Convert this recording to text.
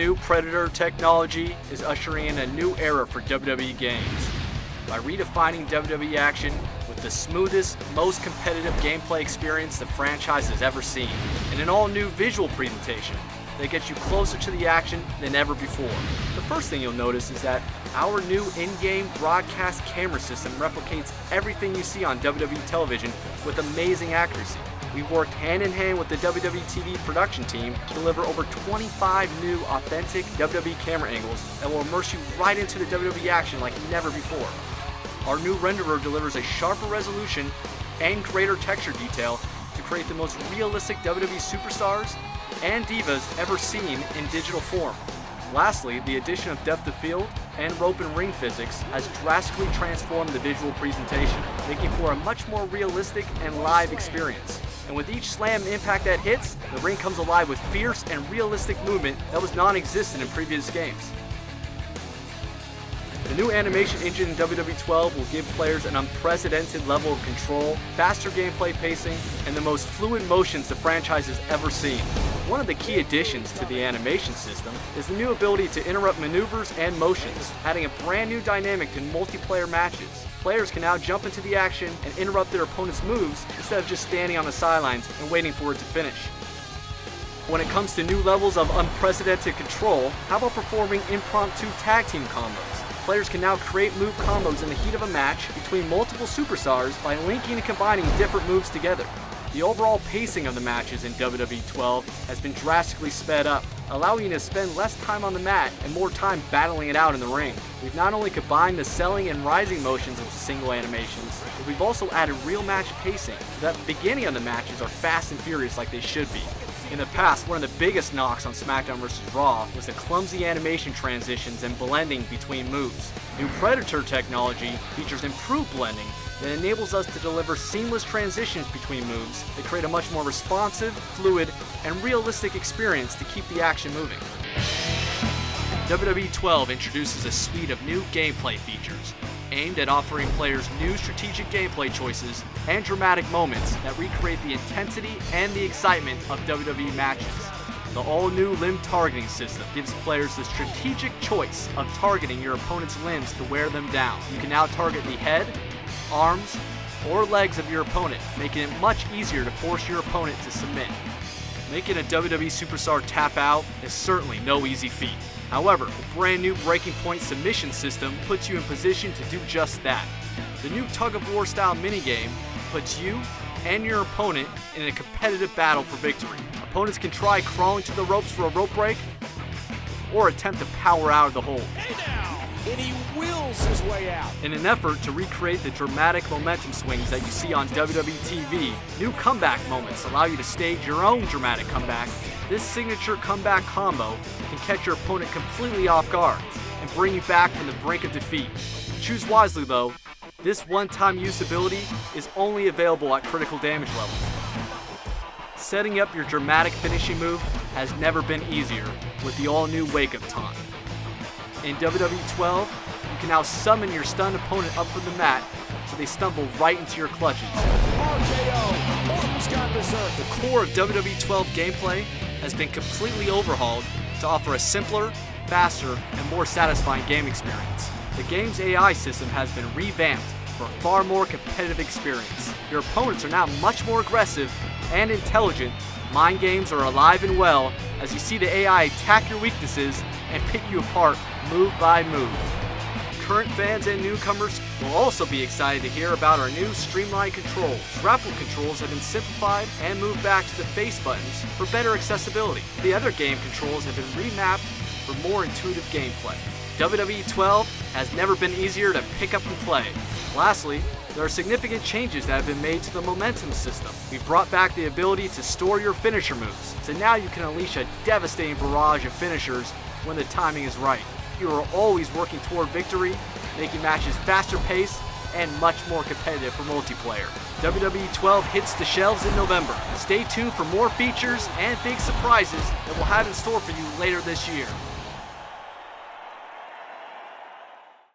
new Predator technology is ushering in a new era for WWE games. By redefining WWE action with the smoothest, most competitive gameplay experience the franchise has ever seen, and an all-new visual presentation that gets you closer to the action than ever before. The first thing you'll notice is that our new in-game broadcast camera system replicates everything you see on WWE television with amazing accuracy. We've worked hand-in-hand with the WWE TV production team to deliver over 25 new authentic WWE camera angles that will immerse you right into the WWE action like never before. Our new renderer delivers a sharper resolution and greater texture detail to create the most realistic WWE superstars and divas ever seen in digital form. Lastly, the addition of depth of field and rope and ring physics has drastically transformed the visual presentation, making for a much more realistic and live experience. And with each slam impact that hits, the ring comes alive with fierce and realistic movement that was non-existent in previous games. The new animation engine in WWE 12 will give players an unprecedented level of control, faster gameplay pacing, and the most fluid motions the franchise has ever seen. One of the key additions to the animation system is the new ability to interrupt maneuvers and motions, adding a brand new dynamic to multiplayer matches. Players can now jump into the action and interrupt their opponent's moves instead of just standing on the sidelines and waiting for it to finish. When it comes to new levels of unprecedented control, how about performing impromptu tag team combos? Players can now create move combos in the heat of a match between multiple superstars by linking and combining different moves together. The overall pacing of the matches in WWE 12 has been drastically sped up, allowing you to spend less time on the mat and more time battling it out in the ring. We've not only combined the selling and rising motions into single animations, but we've also added real match pacing so that the beginning of the matches are fast and furious like they should be. In the past, one of the biggest knocks on SmackDown vs. Raw was the clumsy animation transitions and blending between moves. New Predator technology features improved blending that enables us to deliver seamless transitions between moves that create a much more responsive, fluid, and realistic experience to keep the action moving. WWE 12 introduces a suite of new gameplay features aimed at offering players new strategic gameplay choices and dramatic moments that recreate the intensity and the excitement of WWE matches. The all-new limb targeting system gives players the strategic choice of targeting your opponent's limbs to wear them down. You can now target the head, arms, or legs of your opponent, making it much easier to force your opponent to submit. Making a WWE superstar tap out is certainly no easy feat. However, the brand new breaking point submission system puts you in position to do just that. The new tug-of-war style minigame puts you and your opponent in a competitive battle for victory. Opponents can try crawling to the ropes for a rope break or attempt to power out of the hold. Hey now! And he wills his way out. In an effort to recreate the dramatic momentum swings that you see on WWE TV, new comeback moments allow you to stage your own dramatic comeback. This signature comeback combo can catch your opponent completely off guard and bring you back from the brink of defeat. Choose wisely though, this one-time use ability is only available at critical damage levels. Setting up your dramatic finishing move has never been easier with the all-new wake-up taunt. In WWE 12, you can now summon your stunned opponent up from the mat so they stumble right into your clutches. RKO! Orton's got berserk. The core of WWE 12 gameplay has been completely overhauled to offer a simpler, faster, and more satisfying game experience. The game's AI system has been revamped for a far more competitive experience. Your opponents are now much more aggressive and intelligent. Mind games are alive and well as you see the AI attack your weaknesses and pick you apart move by move. Current fans and newcomers will also be excited to hear about our new streamlined controls. Grapple controls have been simplified and moved back to the face buttons for better accessibility. The other game controls have been remapped for more intuitive gameplay. WWE 12 has never been easier to pick up and play. Lastly, there are significant changes that have been made to the momentum system. We've brought back the ability to store your finisher moves, so now you can unleash a devastating barrage of finishers when the timing is right. You are always working toward victory, making matches faster paced and much more competitive for multiplayer. WWE 12 hits the shelves in November. Stay tuned for more features and big surprises that we'll have in store for you later this year.